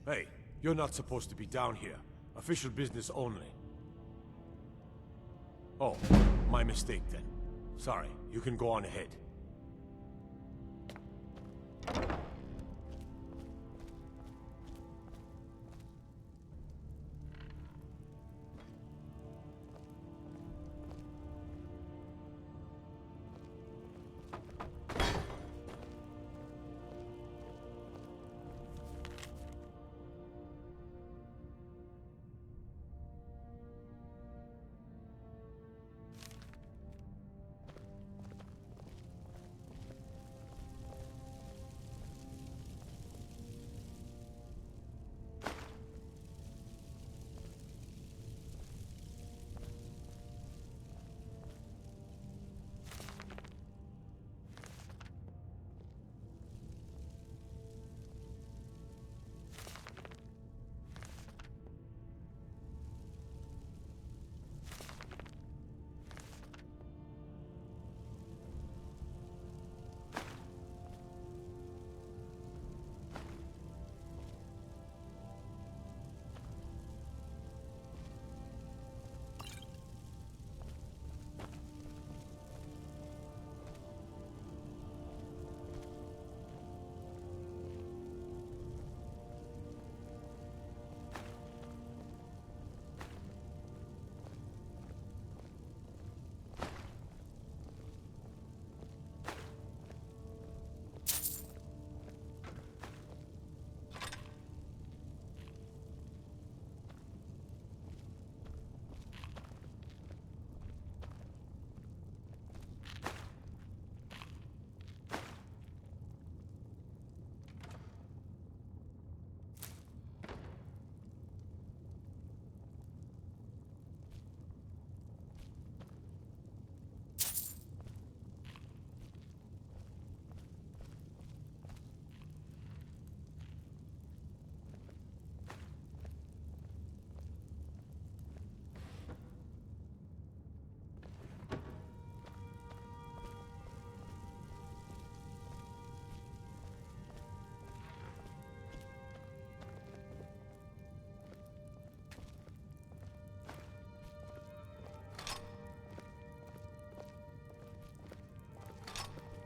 Hey, you're not supposed to be down here. Official business only. Oh, my mistake then. Sorry, you can go on ahead.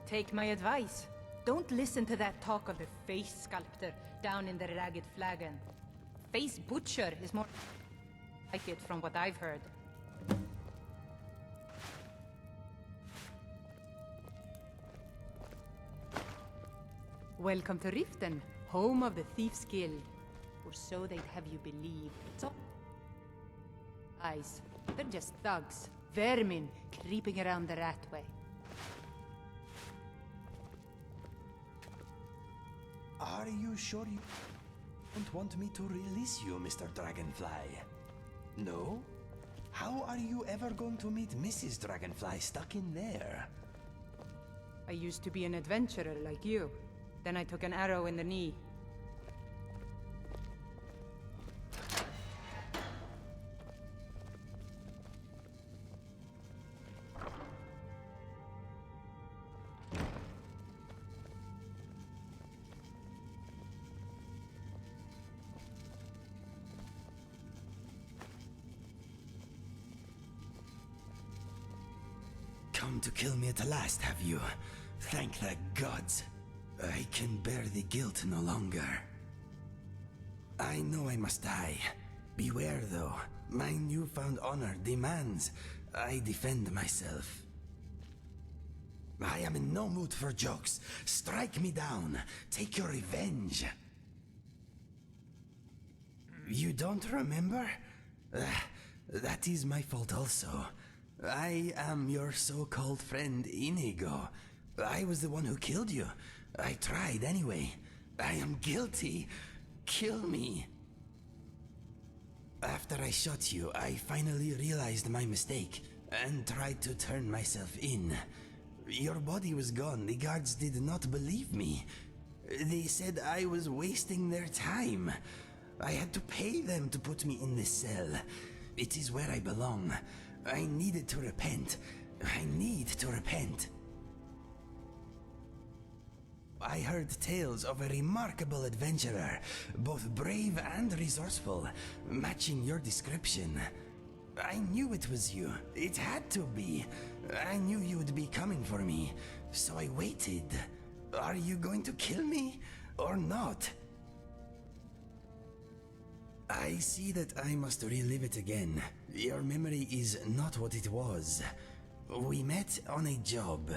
Take my advice. Don't listen to that talk of the face sculptor down in the ragged flagon. Face butcher is more like it from what I've heard. Welcome to Riften, home of the Thieves' Guild. Or so they'd have you believe. It's all eyes. They're just thugs. Vermin creeping around the Ratway. Are you sure you don't want me to release you, Mr. Dragonfly? No? How are you ever going to meet Mrs. Dragonfly stuck in there? I used to be an adventurer like you. Then I took an arrow in the knee. Come to kill me at last, have you? Thank the gods. I can bear the guilt no longer. I know I must die. Beware, though. My newfound honor demands I defend myself. I am in no mood for jokes. Strike me down. Take your revenge. You don't remember? That is my fault also. I am your so-called friend Inigo. I was the one who killed you. I tried anyway. I am guilty. Kill me. After I shot you, I finally realized my mistake and tried to turn myself in. Your body was gone. The guards did not believe me. They said I was wasting their time. I had to pay them to put me in this cell. It is where I belong. I needed to repent. I need to repent. I heard tales of a remarkable adventurer, both brave and resourceful, matching your description. I knew it was you. It had to be. I knew you would be coming for me, so I waited. Are you going to kill me, or not? I see that I must relive it again. Your memory is not what it was. We met on a job.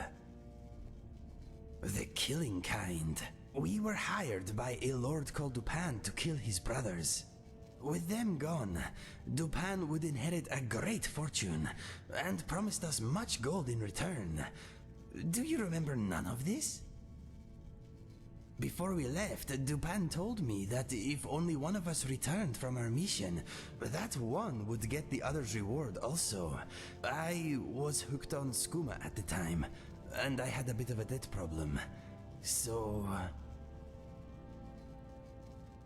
The killing kind. We were hired by a lord called Dupin to kill his brothers. With them gone, Dupin would inherit a great fortune and promised us much gold in return. Do you remember none of this? Before we left, Dupin told me that if only one of us returned from our mission, that one would get the other's reward also. I was hooked on skooma at the time, and I had a bit of a debt problem. So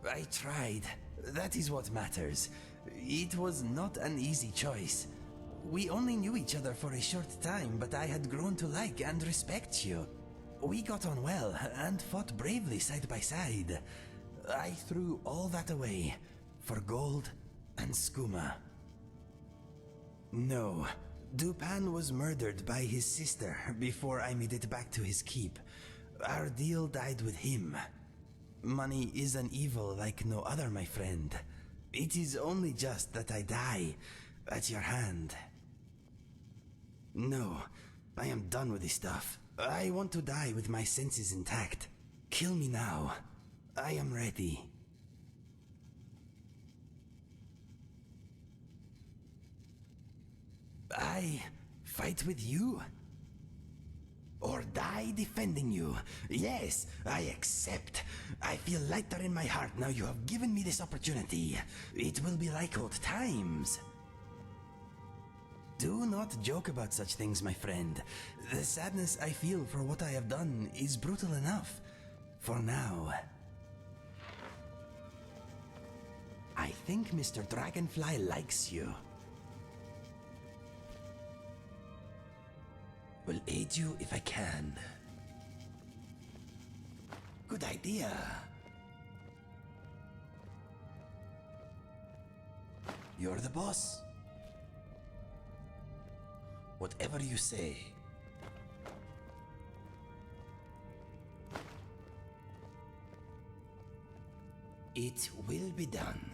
I tried. That is what matters. It was not an easy choice. We only knew each other for a short time, but I had grown to like and respect you. We got on well and fought bravely side by side. I threw all that away for gold and skooma. No, Dupin was murdered by his sister before I made it back to his keep. Our deal died with him. Money is an evil like no other, my friend. It is only just that I die at your hand. No, I am done with this stuff. I want to die with my senses intact. Kill me now. I am ready. I fight with you? Or die defending you? Yes, I accept. I feel lighter in my heart now you have given me this opportunity. It will be like old times. Do not joke about such things, my friend. The sadness I feel for what I have done is brutal enough. For now. I think Mr. Dragonfly likes you. Will aid you if I can. Good idea. You're the boss. Whatever you say. It will be done.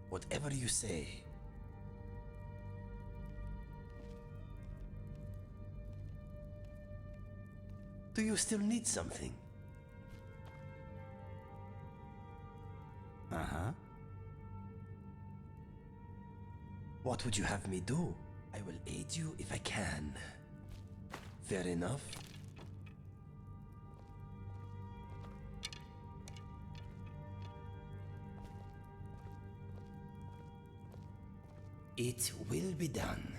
Whatever you say. Do you still need something? Uh-huh. What would you have me do? I will aid you if I can. Fair enough. It will be done.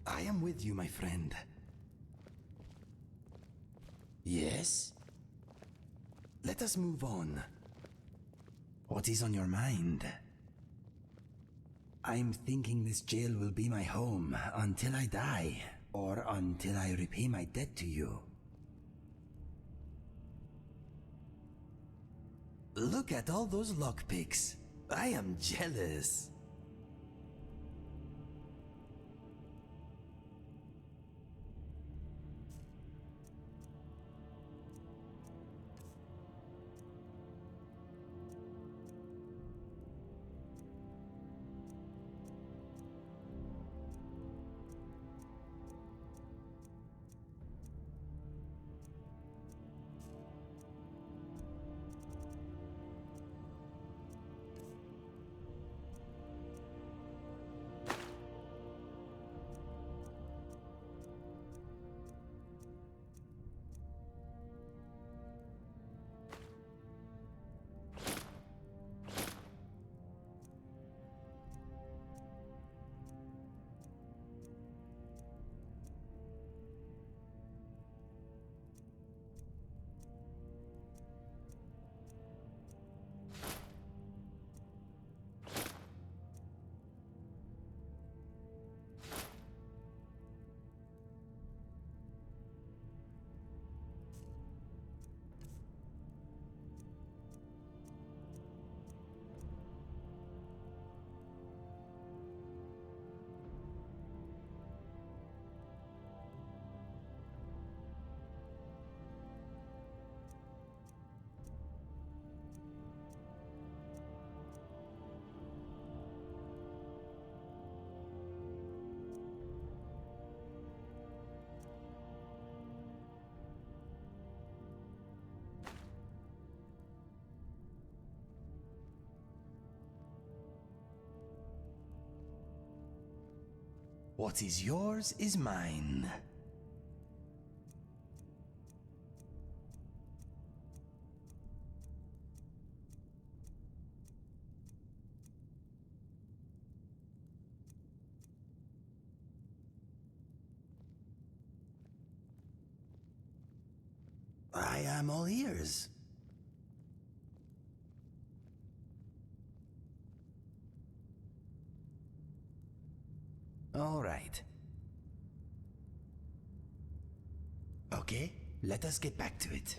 I am with you, my friend. Yes? Let us move on. What is on your mind? I'm thinking this jail will be my home until I die, or until I repay my debt to you. Look at all those lockpicks. I am jealous. What is yours is mine. I am all ears. All right. Okay, let us get back to it.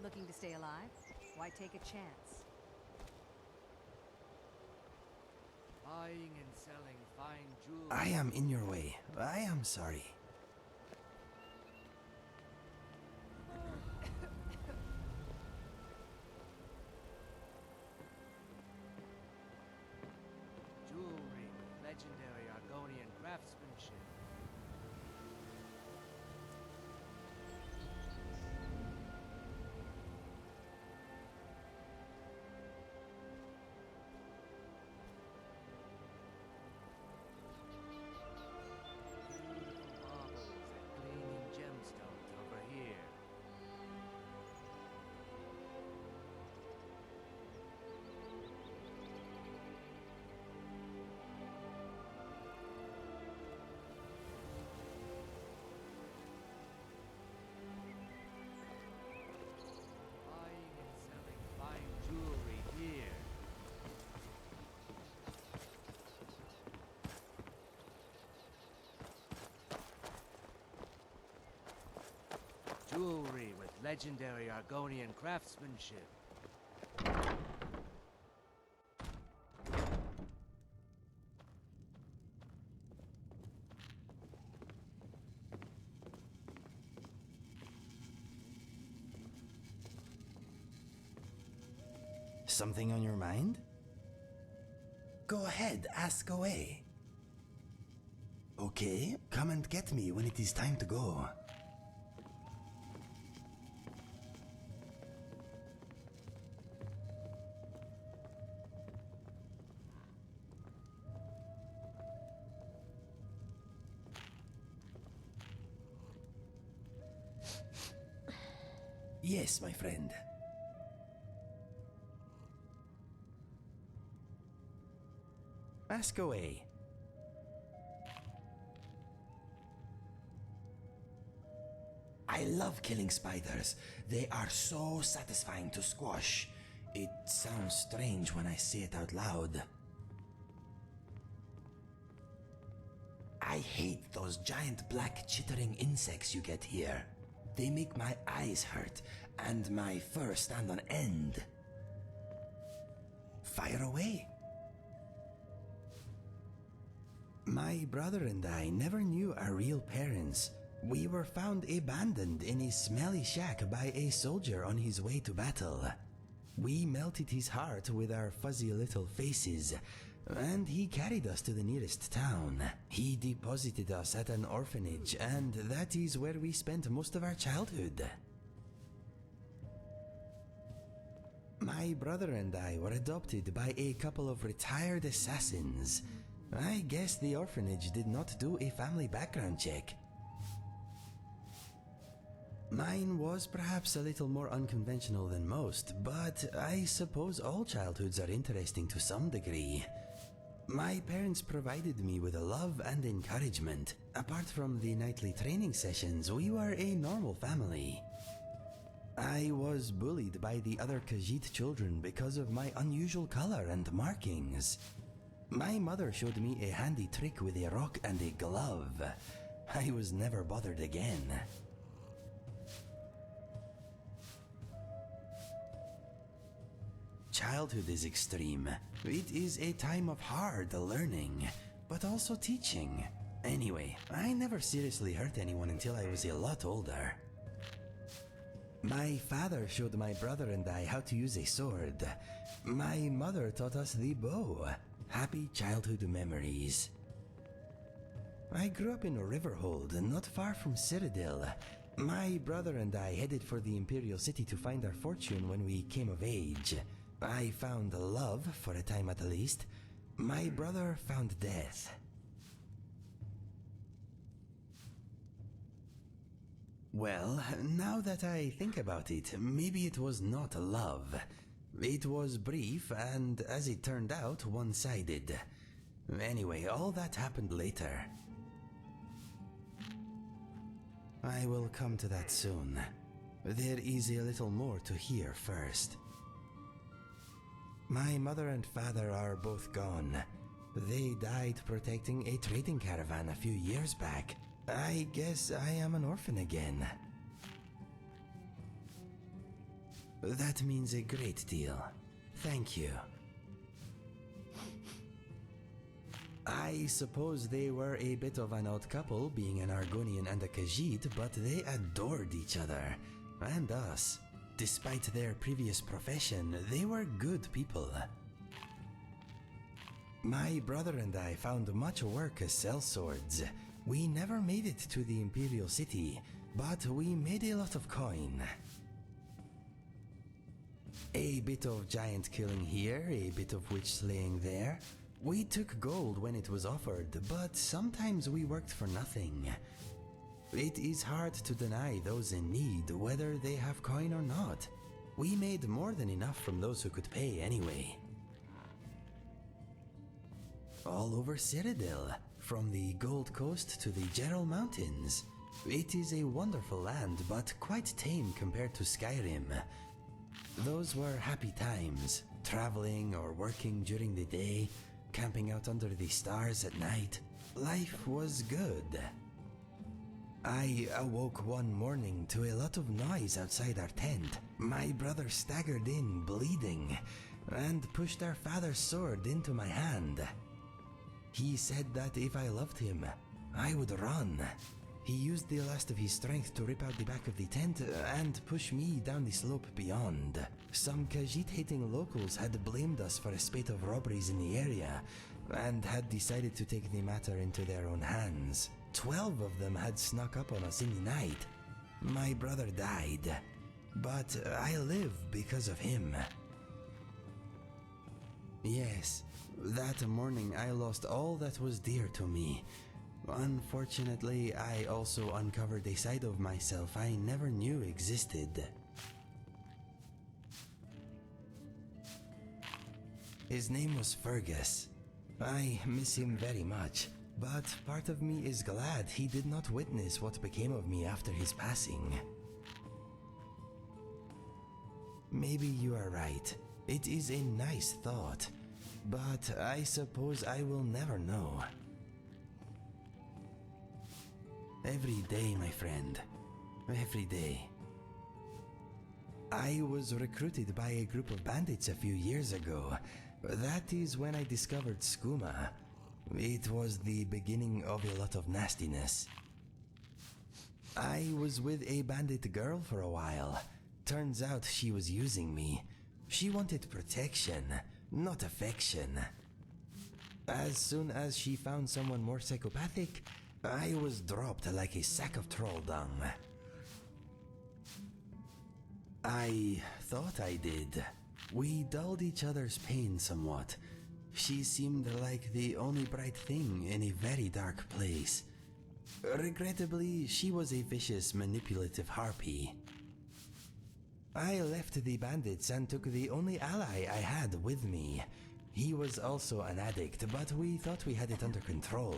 Looking to stay alive? Why take a chance? Buying and selling fine jewelry. I am in your way. I am sorry. Jewelry with legendary Argonian craftsmanship. Jewelry with legendary Argonian craftsmanship. Something on your mind? Go ahead, ask away. Okay, come and get me when it is time to go. Yes, my friend. Ask away. I love killing spiders. They are so satisfying to squash. It sounds strange when I say it out loud. I hate those giant black chittering insects you get here. They make my eyes hurt and my fur stand on end. Fire away. My brother and I never knew our real parents. We were found abandoned in a smelly shack by a soldier on his way to battle. We melted his heart with our fuzzy little faces, and he carried us to the nearest town. He deposited us at an orphanage, and that is where we spent most of our childhood. My brother and I were adopted by a couple of retired assassins. I guess the orphanage did not do a family background check. Mine was perhaps a little more unconventional than most, but I suppose all childhoods are interesting to some degree. My parents provided me with love and encouragement. Apart from the nightly training sessions, we were a normal family. I was bullied by the other Khajiit children because of my unusual color and markings. My mother showed me a handy trick with a rock and a glove. I was never bothered again. Childhood is extreme. It is a time of hard learning, but also teaching. Anyway, I never seriously hurt anyone until I was a lot older. My father showed my brother and I how to use a sword. My mother taught us the bow. Happy childhood memories. I grew up in Riverhold, not far from Cyrodiil. My brother and I headed for the Imperial City to find our fortune when we came of age. I found love, for a time at least. My brother found death. Well, now that I think about it, maybe it was not love. It was brief and, as it turned out, one-sided. Anyway, all that happened later. I will come to that soon. There is a little more to hear first. My mother and father are both gone. They died protecting a trading caravan a few years back. I guess I am an orphan again. That means a great deal. Thank you. I suppose they were a bit of an odd couple, being an Argonian and a Khajiit, but they adored each other, and us. Despite their previous profession, they were good people. My brother and I found much work as sellswords. We never made it to the Imperial City, but we made a lot of coin. A bit of giant killing here, a bit of witch slaying there. We took gold when it was offered, but sometimes we worked for nothing. It is hard to deny those in need, whether they have coin or not. We made more than enough from those who could pay anyway. All over Cyrodiil, from the Gold Coast to the Gerald Mountains. It is a wonderful land, but quite tame compared to Skyrim. Those were happy times, traveling or working during the day, camping out under the stars at night. Life was good. I awoke one morning to a lot of noise outside our tent. My brother staggered in, bleeding, and pushed our father's sword into my hand. He said that if I loved him, I would run. He used the last of his strength to rip out the back of the tent and push me down the slope beyond. Some Khajiit-hating locals had blamed us for a spate of robberies in the area and had decided to take the matter into their own hands. 12 of them had snuck up on us in the night. My brother died, but I live because of him. Yes, that morning I lost all that was dear to me. Unfortunately, I also uncovered a side of myself I never knew existed. His name was Fergus. I miss him very much, but part of me is glad he did not witness what became of me after his passing. Maybe you are right. It is a nice thought, but I suppose I will never know. Every day, my friend. Every day. I was recruited by a group of bandits a few years ago. That is when I discovered skooma. It was the beginning of a lot of nastiness. I was with a bandit girl for a while. Turns out she was using me. She wanted protection, not affection. As soon as she found someone more psychopathic, I was dropped like a sack of troll dung. I thought I did. We dulled each other's pain somewhat. She seemed like the only bright thing in a very dark place. Regrettably, she was a vicious, manipulative harpy. I left the bandits and took the only ally I had with me. He was also an addict, but we thought we had it under control.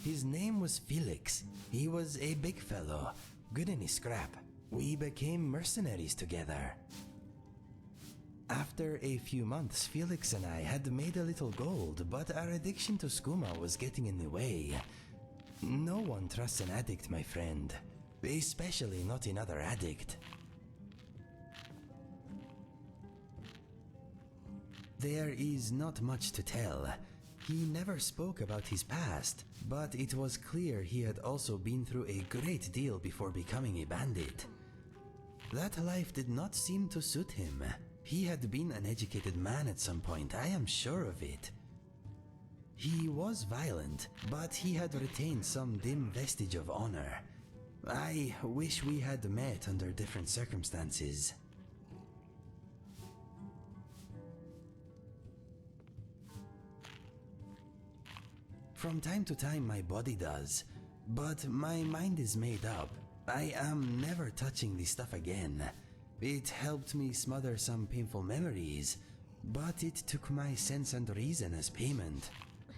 His name was Felix. He was a big fellow, good in his scrap. We became mercenaries together. After a few months, Felix and I had made a little gold, but our addiction to skooma was getting in the way. No one trusts an addict, my friend. Especially not another addict. There is not much to tell. He never spoke about his past, but it was clear he had also been through a great deal before becoming a bandit. That life did not seem to suit him. He had been an educated man at some point, I am sure of it. He was violent, but he had retained some dim vestige of honor. I wish we had met under different circumstances. From time to time my body does, but my mind is made up. I am never touching this stuff again. It helped me smother some painful memories, but it took my sense and reason as payment.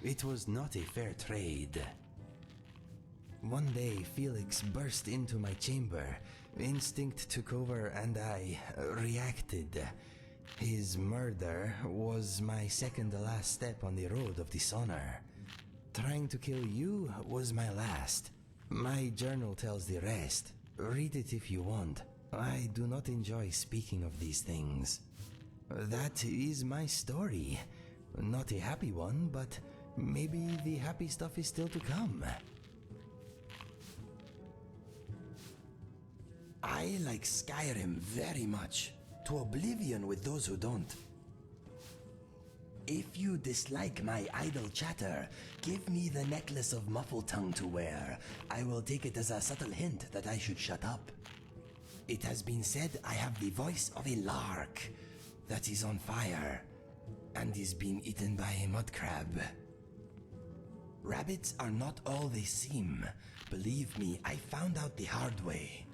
It was not a fair trade. One day Felix burst into my chamber. Instinct took over and I reacted. His murder was my second to last step on the road of dishonor. Trying to kill you was my last. My journal tells the rest. Read it if you want. I do not enjoy speaking of these things. That is my story. Not a happy one, but maybe the happy stuff is still to come. I like Skyrim very much. To oblivion with those who don't. If you dislike my idle chatter, give me the necklace of muffled tongue to wear. I will take it as a subtle hint that I should shut up. It has been said I have the voice of a lark that is on fire and is being eaten by a mud crab. Rabbits are not all they seem. Believe me, I found out the hard way.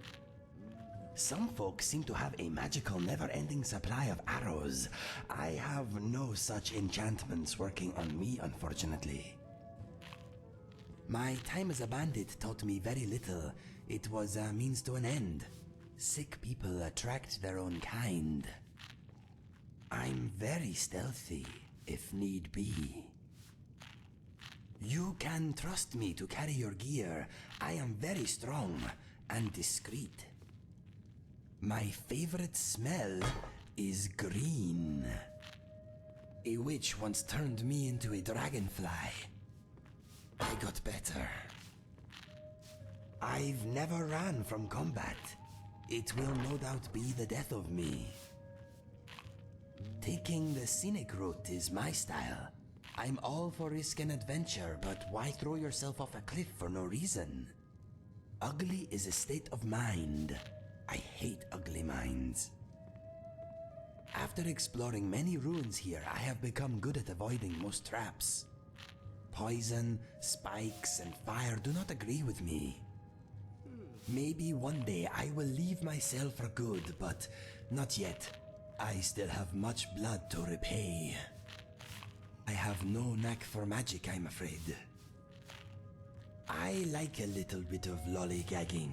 Some folk seem to have a magical never-ending supply of arrows. I have no such enchantments working on me, unfortunately. My time as a bandit taught me very little. It was a means to an end. Sick people attract their own kind. I'm very stealthy, if need be. You can trust me to carry your gear. I am very strong and discreet. My favorite smell is green. A witch once turned me into a dragonfly. I got better. I've never ran from combat. It will no doubt be the death of me. Taking the scenic route is my style. I'm all for risk and adventure, but why throw yourself off a cliff for no reason? Ugly is a state of mind. I hate ugly minds. After exploring many ruins here, I have become good at avoiding most traps. Poison, spikes, and fire do not agree with me. Maybe one day I will leave my cell for good, but not yet. I still have much blood to repay. I have no knack for magic, I'm afraid. I like a little bit of lollygagging.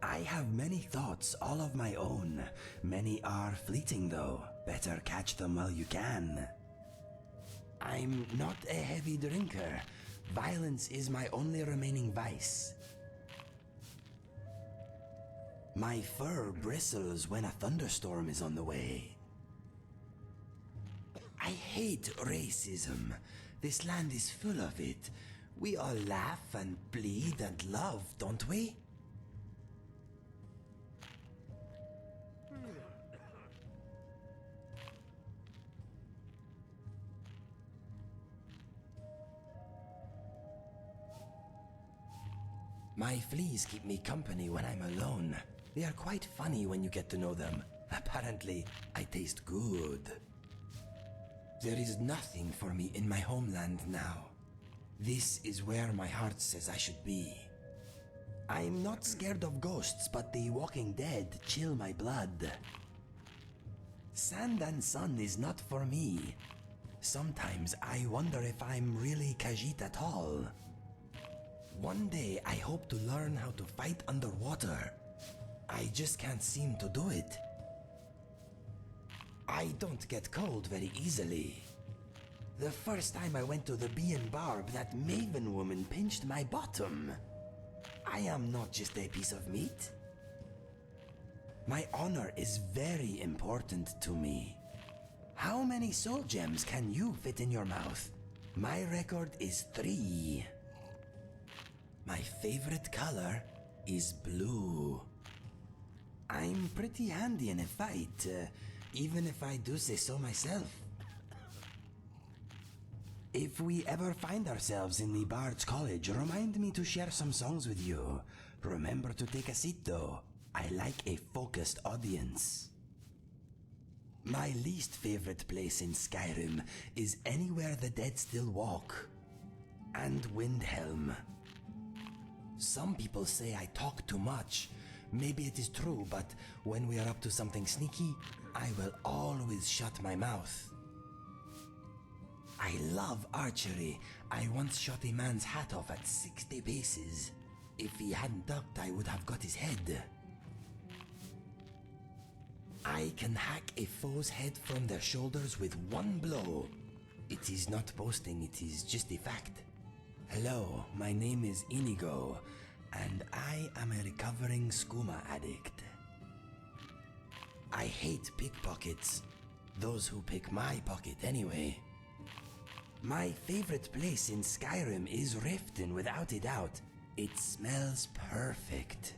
I have many thoughts, all of my own. Many are fleeting though. Better catch them while you can. I'm not a heavy drinker. Violence is my only remaining vice. My fur bristles when a thunderstorm is on the way. I hate racism. This land is full of it. We all laugh and bleed and love, don't we? My fleas keep me company when I'm alone. They are quite funny when you get to know them. Apparently, I taste good. There is nothing for me in my homeland now. This is where my heart says I should be. I'm not scared of ghosts, but the walking dead chill my blood. Sand and sun is not for me. Sometimes I wonder if I'm really Khajiit at all. One day I hope to learn how to fight underwater. I just can't seem to do it. I don't get cold very easily. The first time I went to the bee and Barb, that maven woman pinched my bottom. I am not just a piece of meat. My honor is very important to me. How How many soul gems can you fit in your mouth? My record is 3. My favorite color is blue. I'm pretty handy in a fight, even if I do say so myself. If we ever find ourselves in the Bard's College, remind me to share some songs with you. Remember to take a seat though. I like a focused audience. My least favorite place in Skyrim is anywhere the dead still walk. And Windhelm. Some people say I talk too much. Maybe it is true, but when we are up to something sneaky, I will always shut my mouth. I love archery. I once shot a man's hat off at 60 paces. If he hadn't ducked, I would have got his head. I can hack a foe's head from their shoulders with one blow. It is not boasting, it is just a fact. Hello, my name is Inigo, and I am a recovering skooma addict. I hate pickpockets. Those who pick my pocket anyway. My favorite place in Skyrim is Riften, without a doubt. It smells perfect.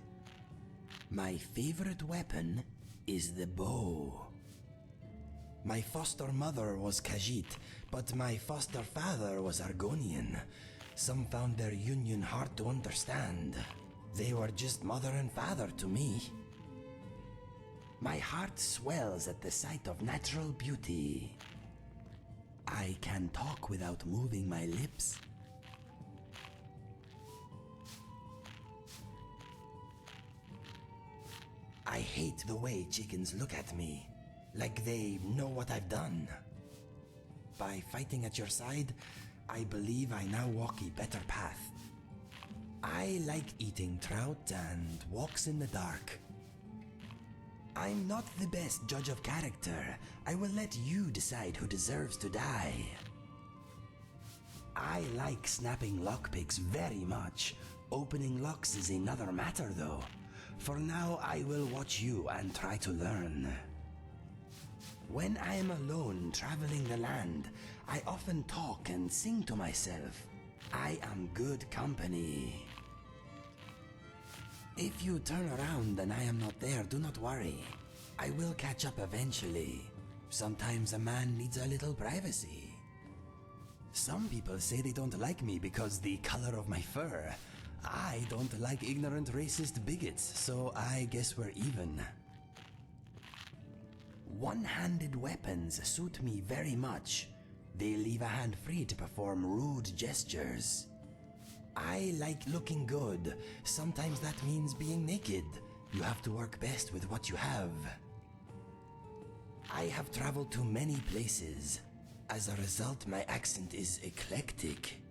My favorite weapon is the bow. My foster mother was Khajiit, but my foster father was Argonian. Some found their union hard to understand. They were just mother and father to me. My heart swells at the sight of natural beauty. I can talk without moving my lips. I hate the way chickens look at me, like they know what I've done. By fighting at your side, I believe I now walk a better path. I like eating trout and walks in the dark. I'm not the best judge of character. I will let you decide who deserves to die. I like snapping lockpicks very much. Opening locks is another matter though. For now, I will watch you and try to learn. When I am alone traveling the land, I often talk and sing to myself. I am good company. If you turn around and I am not there, do not worry. I will catch up eventually. Sometimes a man needs a little privacy. Some people say they don't like me because the color of my fur. I don't like ignorant racist bigots, so I guess we're even. One-handed weapons suit me very much. They leave a hand free to perform rude gestures. I like looking good. Sometimes that means being naked. You have to work best with what you have. I have traveled to many places. As a result, my accent is eclectic.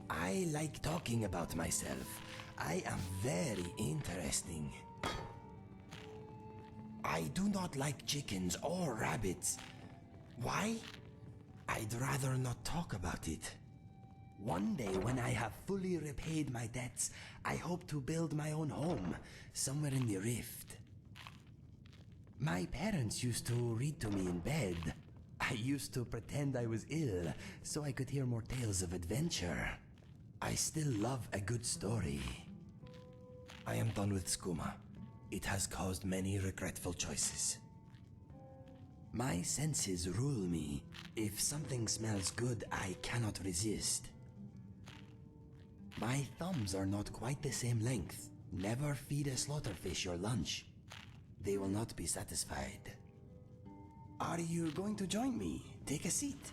I like talking about myself. I am very interesting. I do not like chickens or rabbits. Why? I'd rather not talk about it. One day when I have fully repaid my debts, I hope to build my own home, somewhere in the Rift. My parents used to read to me in bed. I used to pretend I was ill, so I could hear more tales of adventure. I still love a good story. I am done with skooma. It has caused many regretful choices. My senses rule me. If something smells good, I cannot resist. My thumbs are not quite the same length. Never feed a slaughterfish your lunch. They will not be satisfied. Are you going to join me? Take a seat.